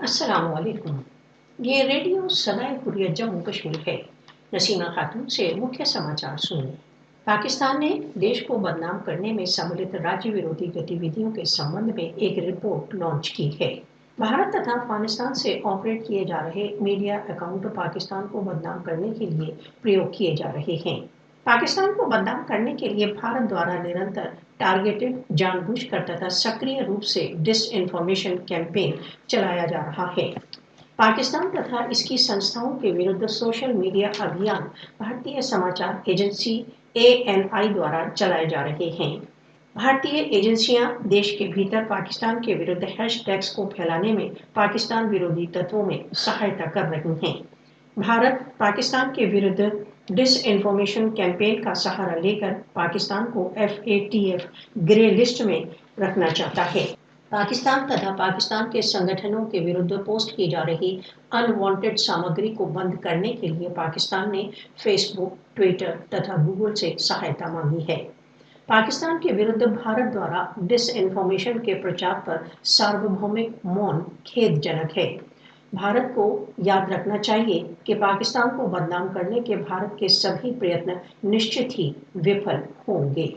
अस्सलामुअलैकुम। ये रेडियो सदाए हुर्रियत जम्मू कश्मीर है। नसीमा खातून से मुख्य समाचार सुनिए। पाकिस्तान ने देश को बदनाम करने में सम्मिलित राज्य विरोधी गतिविधियों के संबंध में एक रिपोर्ट लॉन्च की है। भारत तथा अफगानिस्तान से ऑपरेट किए जा रहे मीडिया अकाउंट पाकिस्तान को बदनाम करने के लिए प्रयोग किए जा रहे हैं। पाकिस्तान को बदनाम करने के लिए भारत द्वारा निरंतर टारगेटेड, जानबूझकर तथा सक्रिय रूप से डिसइंफॉर्मेशन कैंपेन चलाया जा रहा है। पाकिस्तान तथा इसकी संस्थाओं के विरुद्ध सोशल मीडिया अभियान भारतीय समाचार एजेंसी ANI द्वारा चलाए जा रहे हैं। भारतीय एजेंसियां देश के भीतर पाकिस्तान के विरुद्ध हैशटैग्स को फैलाने में पाकिस्तान विरोधी तत्वों में सहायता कर रही हैं। भारत पाकिस्तान के विरुद्ध डिसइंफॉर्मेशन कैंपेन का सहारा लेकर पाकिस्तान को FATF ग्रे लिस्ट में रखना चाहता है। पाकिस्तान तथा पाकिस्तान के संगठनों के विरुद्ध पोस्ट की जा रही अनवांटेड सामग्री को बंद करने के लिए पाकिस्तान ने फेसबुक, ट्विटर तथा गूगल से सहायता मांगी है। पाकिस्तान के विरुद्ध भारत द्वारा डिसइंफॉर्मेशन के प्रचार पर सार्वभौमिक मौन खेदजनक है। भारत को याद रखना चाहिए कि पाकिस्तान को बदनाम करने के भारत के सभी प्रयत्न निश्चित ही विफल होंगे।